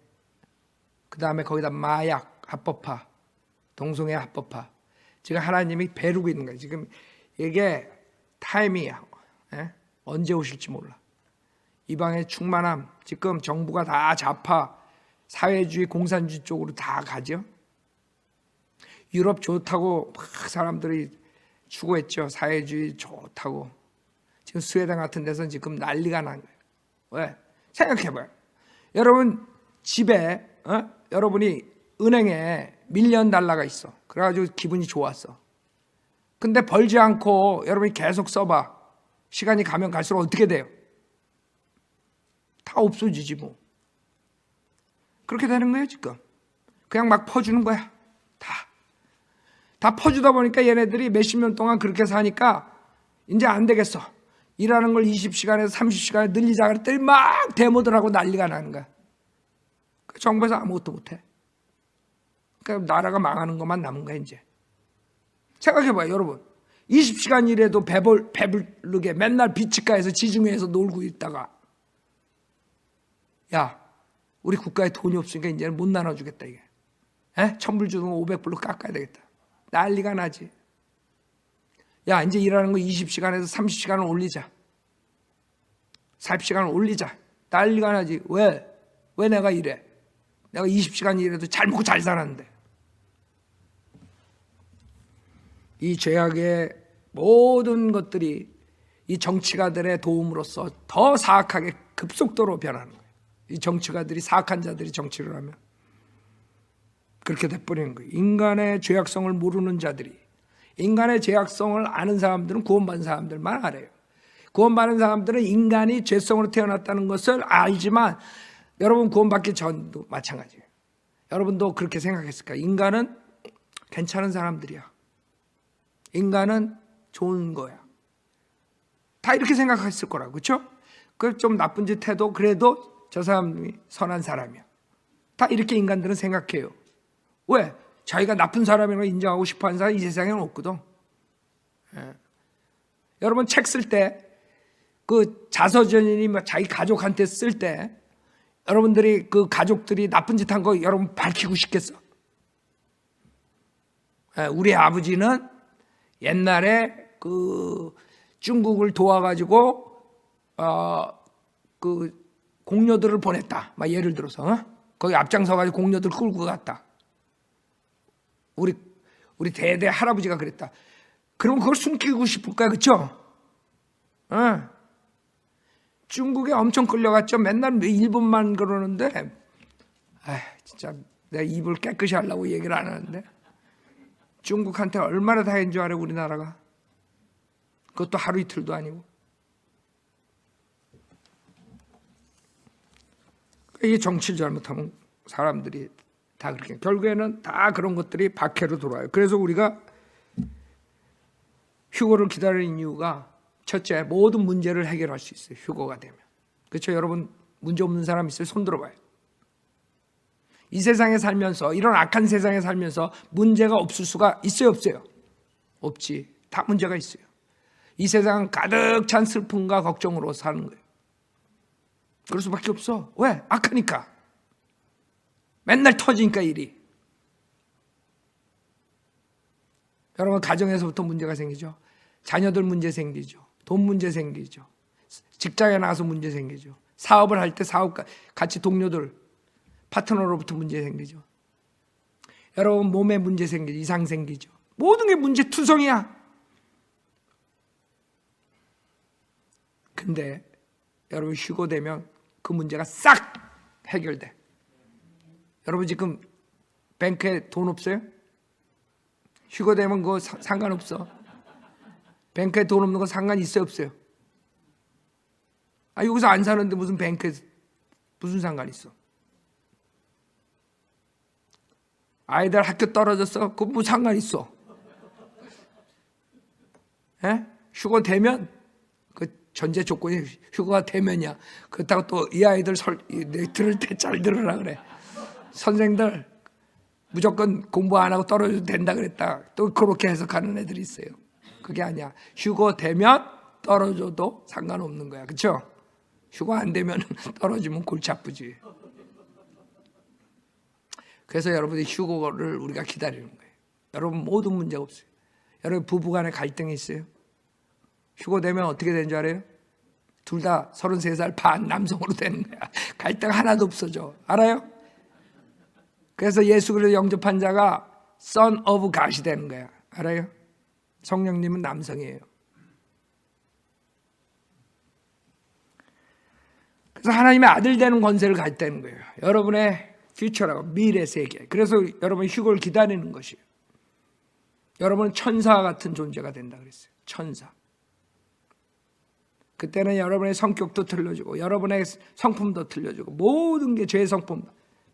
그 다음에 거기다 마약, 합법화, 동성애 합법화. 지금 하나님이 배르고 있는 거예요. 지금 이게 타이밍이야. 언제 오실지 몰라. 이방의 충만함, 지금 정부가 다 좌파, 사회주의, 공산주의 쪽으로 다 가죠. 유럽 좋다고 막 사람들이 추구했죠. 사회주의 좋다고. 지금 스웨덴 같은 데서는 지금 난리가 난 거예요. 왜? 생각해봐요. 여러분 집에 여러분이 은행에 $1,000,000가 있어. 그래가지고 기분이 좋았어. 근데 벌지 않고 여러분이 계속 써봐. 시간이 가면 갈수록 어떻게 돼요? 다 없어지지 뭐. 그렇게 되는 거예요 지금. 그냥 막 퍼주는 거야. 다 퍼주다 보니까 얘네들이 몇십 년 동안 그렇게 사니까 이제 안 되겠어. 일하는 걸 20시간에서 30시간에 늘리자 그랬더니 막 데모들 하고 난리가 나는 거야. 정부에서 아무것도 못해. 그러니까 나라가 망하는 것만 남은 거야 이제. 생각해봐요 여러분. 20시간 일해도 배부르게 맨날 비치가에서 지중해에서 놀고 있다가 야 우리 국가에 돈이 없으니까 이제는 못 나눠주겠다 이게. 1,000불 주는 거 500불로 깎아야 되겠다. 난리가 나지. 야 이제 일하는 거 20시간에서 30시간을 올리자. 40시간을 올리자. 난리가 나지. 왜 내가 이래? 내가 20시간 일해도 잘 먹고 잘 살았는데. 이 죄악의 모든 것들이 이 정치가들의 도움으로써 더 사악하게 급속도로 변하는 거예요. 이 정치가들이, 사악한 자들이 정치를 하면 그렇게 돼버리는 거예요. 인간의 죄악성을 모르는 자들이, 인간의 죄악성을 아는 사람들은 구원받은 사람들만 알아요. 구원받은 사람들은 인간이 죄성으로 태어났다는 것을 알지만 여러분 구원받기 전도 마찬가지예요. 여러분도 그렇게 생각했을까요? 인간은 괜찮은 사람들이야. 인간은 좋은 거야. 다 이렇게 생각했을 거라고. 그렇죠? 그 좀 나쁜 짓 해도 그래도 저 사람이 선한 사람이야. 다 이렇게 인간들은 생각해요. 왜? 자기가 나쁜 사람이라고 인정하고 싶어하는 사람이 이 세상에는 없거든. 여러분 책 쓸 때 그 자서전인이 자기 가족한테 쓸 때 여러분들이 그 가족들이 나쁜 짓 한 거 여러분 밝히고 싶겠어? 우리 아버지는 옛날에 그 중국을 도와가지고 그 공녀들을 보냈다. 막 예를 들어서 거기 앞장서가지고 공녀들 끌고 갔다. 우리 대대 할아버지가 그랬다. 그럼 그걸 숨기고 싶을까요? 그렇죠? 중국에 엄청 끌려갔죠. 맨날 일본만 그러는데 진짜 내가 입을 깨끗이 하려고 얘기를 안 하는데 중국한테 얼마나 다행인 줄 알아요, 우리나라가. 그것도 하루 이틀도 아니고. 이게 정치를 잘못하면 사람들이 다 그렇게 결국에는 다 그런 것들이 박해로 돌아와요. 그래서 우리가 휴거를 기다리는 이유가 첫째, 모든 문제를 해결할 수 있어요. 휴거가 되면. 그렇죠? 여러분 문제 없는 사람 있어요? 손 들어봐요. 이 세상에 살면서, 이런 악한 세상에 살면서 문제가 없을 수가 있어요? 없어요? 없지. 다 문제가 있어요. 이 세상은 가득 찬 슬픔과 걱정으로 사는 거예요. 그럴 수밖에 없어. 왜? 악하니까. 맨날 터지니까 일이. 여러분 가정에서부터 문제가 생기죠. 자녀들 문제 생기죠. 돈 문제 생기죠. 직장에 나가서 문제 생기죠. 사업을 할 때 같이 동료들, 파트너로부터 문제 생기죠. 여러분 몸에 문제 생기죠. 이상 생기죠. 모든 게 문제투성이야. 근데 여러분 휴거되면 그 문제가 싹 해결돼. 여러분 지금 뱅크에 돈 없어요? 휴거되면 그거 상관없어. 뱅크에 돈 없는 거 상관 있어요? 없어요? 여기서 안 사는데 무슨 뱅크에 무슨 상관 있어? 아이들 학교 떨어졌어? 그거 뭐 상관 있어? 휴거되면 그 전제 조건이 휴거가 되면이야. 그렇다고 또 이 아이들 들을 때 잘 들으라 그래. 선생들 무조건 공부 안 하고 떨어져도 된다 그랬다. 또 그렇게 해석하는 애들이 있어요. 그게 아니야. 휴거되면 떨어져도 상관없는 거야. 그렇죠? 휴거 안 되면 떨어지면 골치 아프지. 그래서 여러분이 휴거를 우리가 기다리는 거예요. 여러분 모든 문제가 없어요. 여러분 부부간에 갈등이 있어요. 휴거되면 어떻게 되는 줄 알아요? 둘 다 33살 반 남성으로 되는 거야. 갈등 하나도 없어져. 알아요? 그래서 예수 그리스도 영접한 자가 Son of God이 되는 거야. 알아요? 성령님은 남성이에요. 그래서 하나님의 아들 되는 권세를 갖다는 거예요. 여러분의 퓨처라고, 미래 세계. 그래서 여러분 휴거를 기다리는 것이에요. 여러분은 천사와 같은 존재가 된다 그랬어요. 천사. 그때는 여러분의 성격도 틀려지고 여러분의 성품도 틀려지고 모든 게 죄의 성품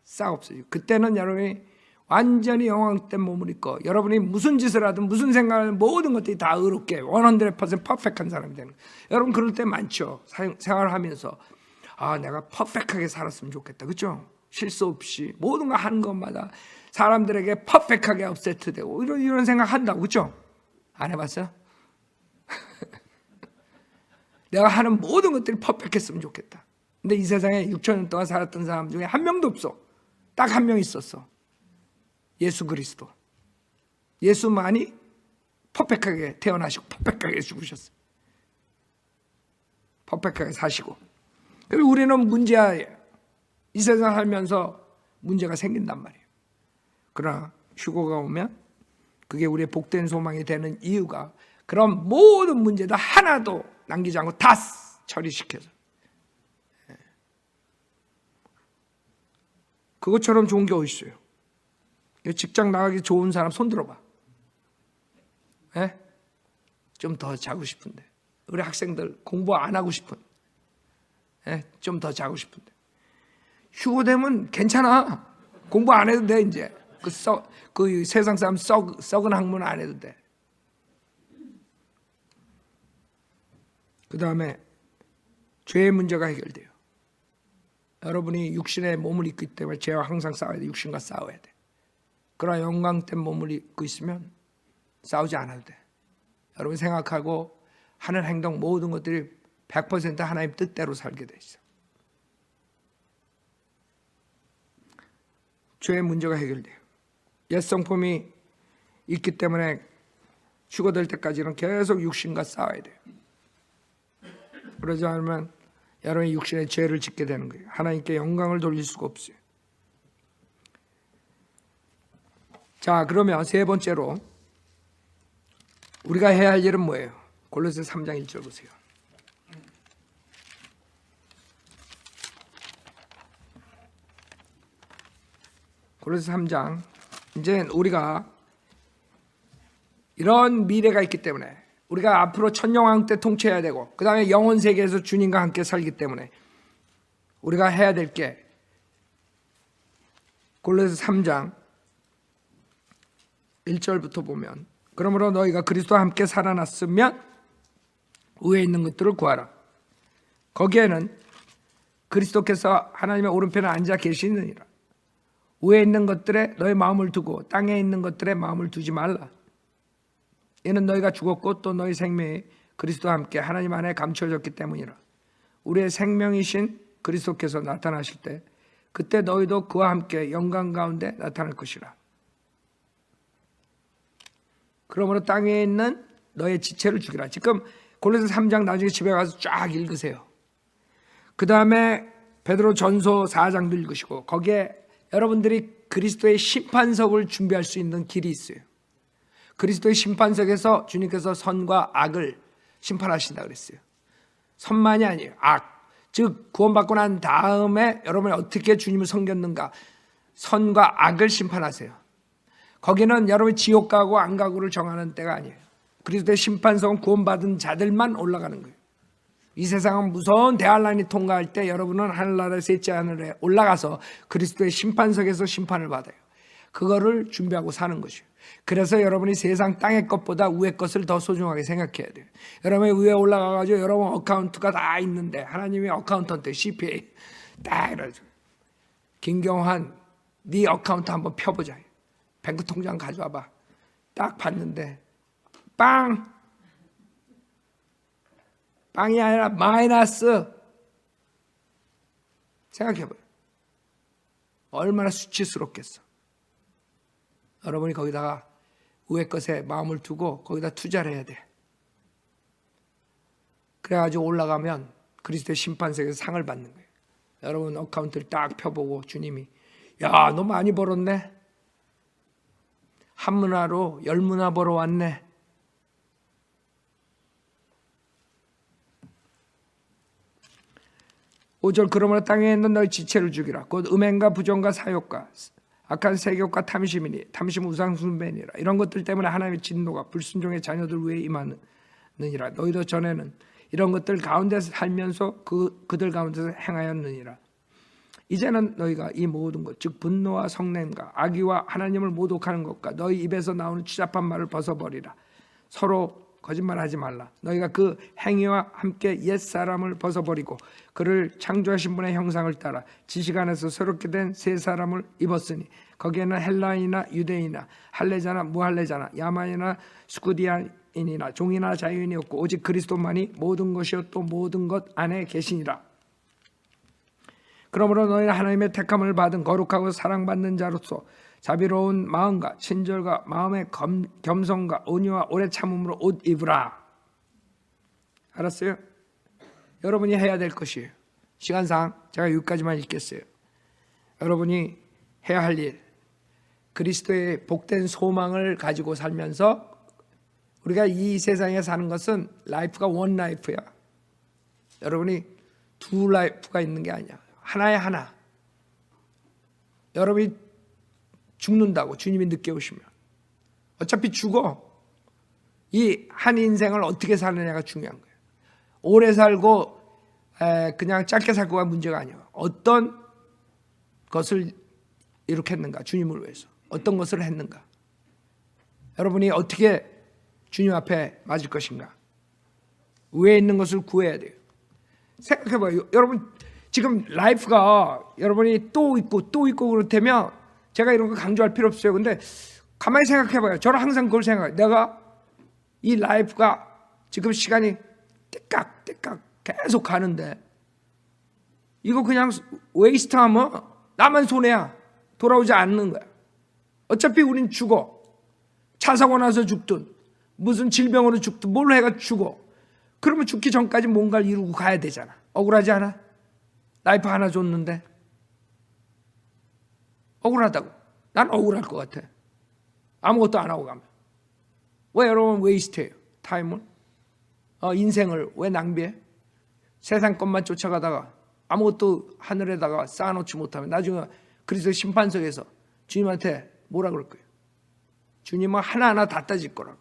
싹 없어지고, 그때는 여러분이 완전히 영광된 몸을 입고 여러분이 무슨 짓을 하든 무슨 생각을 하든 모든 것들이 다 의롭게 100% 퍼펙트한 사람이 되는 거예요. 여러분 그럴 때 많죠. 생활을 하면서 내가 퍼펙트하게 살았으면 좋겠다. 그렇죠? 실수 없이 모든 거 하는 것마다 사람들에게 퍼펙트하게 업세트되고 이런 생각 한다고. 그렇죠? 안 해봤어요? 내가 하는 모든 것들이 퍼펙트했으면 좋겠다. 근데 이 세상에 6,000년 동안 살았던 사람 중에 한 명도 없어. 딱 한 명 있었어. 예수 그리스도. 예수만이 퍼펙트하게 태어나시고 퍼펙트하게 죽으셨어요. 퍼펙트하게 사시고. 그리고 우리는 문제야. 이 세상 살면서 문제가 생긴단 말이에요. 그러나 휴거가 오면 그게 우리의 복된 소망이 되는 이유가 그런 모든 문제도 하나도 남기지 않고 다 처리시켜서. 그것처럼 좋은 게 어디 있어요? 직장 나가기 좋은 사람 손 들어봐. 좀 더 자고 싶은데. 우리 학생들 공부 안 하고 싶은. 좀 더 자고 싶은데. 휴거되면 괜찮아. 공부 안 해도 돼 이제. 그 세상 사람 썩은 학문 안 해도 돼. 그 다음에 죄의 문제가 해결돼요. 여러분이 육신의 몸을 입고 있기 때문에 죄와 항상 싸워야 돼. 육신과 싸워야 돼. 그러나 영광된 몸을 입고 있으면 싸우지 않아도 돼. 여러분 생각하고 하는 행동 모든 것들이 100% 하나님 뜻대로 살게 돼 있어. 죄의 문제가 해결돼요. 옛 성품이 있기 때문에 휴거될 때까지는 계속 육신과 싸워야 돼요. 그러지 않으면 여러분의 육신의 죄를 짓게 되는 거예요. 하나님께 영광을 돌릴 수가 없어요. 자, 그러면 세 번째로 우리가 해야 할 일은 뭐예요? 골로새 3장 1절 보세요. 골로새 3장. 이제 우리가 이런 미래가 있기 때문에 우리가 앞으로 천영왕 때 통치해야 되고 그 다음에 영원 세계에서 주님과 함께 살기 때문에 우리가 해야 될 게 골로새 3장 1절부터 보면 그러므로 너희가 그리스도와 함께 살아났으면 위에 있는 것들을 구하라. 거기에는 그리스도께서 하나님의 오른편에 앉아 계시느니라. 위에 있는 것들에 너희 마음을 두고 땅에 있는 것들에 마음을 두지 말라. 이는 너희가 죽었고 또 너희 생명이 그리스도와 함께 하나님 안에 감춰졌기 때문이라. 우리의 생명이신 그리스도께서 나타나실 때 그때 너희도 그와 함께 영광 가운데 나타날 것이라. 그러므로 땅에 있는 너의 지체를 죽이라. 지금 골로새 3장 나중에 집에 가서 쫙 읽으세요. 그 다음에 베드로 전서 4장도 읽으시고 거기에 여러분들이 그리스도의 심판석을 준비할 수 있는 길이 있어요. 그리스도의 심판석에서 주님께서 선과 악을 심판하신다 그랬어요. 선만이 아니에요. 악. 즉 구원받고 난 다음에 여러분이 어떻게 주님을 섬겼는가, 선과 악을 심판하세요. 거기는 여러분이 지옥 가고 안 가고를 정하는 때가 아니에요. 그리스도의 심판석은 구원받은 자들만 올라가는 거예요. 이 세상은 무서운 대환란이 통과할 때 여러분은 하늘나라의 셋째 하늘에 올라가서 그리스도의 심판석에서 심판을 받아요. 그거를 준비하고 사는 것이에요. 그래서 여러분이 세상 땅의 것보다 위의 것을 더 소중하게 생각해야 돼요. 여러분이 위에 올라가가지고 여러분 어카운트가 다 있는데 하나님이 어카운턴트 CPA 딱 이러죠. 김경환 네 어카운트 한번 펴보자. 뱅크 통장 가져와봐. 딱 봤는데 빵이 아니라 마이너스. 생각해봐요. 얼마나 수치스럽겠어. 여러분이 거기다가 위의 것에 마음을 두고 거기다 투자를 해야 돼. 그래가지고 올라가면 그리스도의 심판석에서 상을 받는 거예요. 여러분 어카운트를 딱 펴보고 주님이 야, 너 많이 벌었네. 한 문화로 10문화 벌어왔네. 오절 그러므로 땅에 있는 너희 지체를 죽이라. 곧 음행과 부정과 사욕과 악한 세욕과 탐심이니 탐심 우상 숭배니라. 이런 것들 때문에 하나님의 진노가 불순종의 자녀들 위에 임하느니라. 너희도 전에는 이런 것들 가운데서 살면서 그들 가운데서 행하였느니라. 이제는 너희가 이 모든 것, 즉 분노와 성냄과 악의와 하나님을 모독하는 것과 너희 입에서 나오는 추잡한 말을 벗어버리라. 서로 거짓말하지 말라. 너희가 그 행위와 함께 옛사람을 벗어버리고 그를 창조하신 분의 형상을 따라 지식 안에서 새롭게 된 새 사람을 입었으니 거기에는 헬라인이나 유대인이나 할례자나 무할례자나 야만이나 스쿠디안인이나 종이나 자유인이 없고 오직 그리스도만이 모든 것이요 또 모든 것 안에 계시니라. 그러므로 너희는 하나님의 택함을 받은 거룩하고 사랑받는 자로서 자비로운 마음과 친절과 마음의 겸손과 온유와 오래 참음으로 옷 입으라. 알았어요? 여러분이 해야 될 것이에요. 시간상 제가 여기까지만 읽겠어요. 여러분이 해야 할 일, 그리스도의 복된 소망을 가지고 살면서 우리가 이 세상에 사는 것은 라이프가 원 라이프야. 여러분이 두 라이프가 있는 게 아니야. 하나에 하나. 여러분이 죽는다고 주님이 늦게 오시면 어차피 죽어. 이 한 인생을 어떻게 사느냐가 중요한 거예요. 오래 살고 그냥 짧게 살고가 문제가 아니에요. 어떤 것을 이룩했는가, 주님을 위해서 어떤 것을 했는가. 여러분이 어떻게 주님 앞에 맞을 것인가. 위에 있는 것을 구해야 돼요. 생각해봐요. 여러분 지금 라이프가 여러분이 또 있고 그렇다면 제가 이런 거 강조할 필요 없어요. 근데 가만히 생각해봐요. 저는 항상 그걸 생각해요. 내가 이 라이프가 지금 시간이 띠깍 계속 가는데 이거 그냥 웨이스트하면 나만 손해야. 돌아오지 않는 거야. 어차피 우린 죽어. 차 사고 나서 죽든 무슨 질병으로 죽든 뭘로 해가 죽어. 그러면 죽기 전까지 뭔가를 이루고 가야 되잖아. 억울하지 않아? 라이프 하나 줬는데 억울하다고. 난 억울할 것 같아. 아무것도 안 하고 가면. 왜 여러분 웨이스트해요? 타임을? 인생을 왜 낭비해? 세상 것만 쫓아가다가 아무것도 하늘에다가 쌓아놓지 못하면 나중에 그리스도 심판석에서 주님한테 뭐라 그럴 거예요? 주님은 하나하나 다 따질 거라고.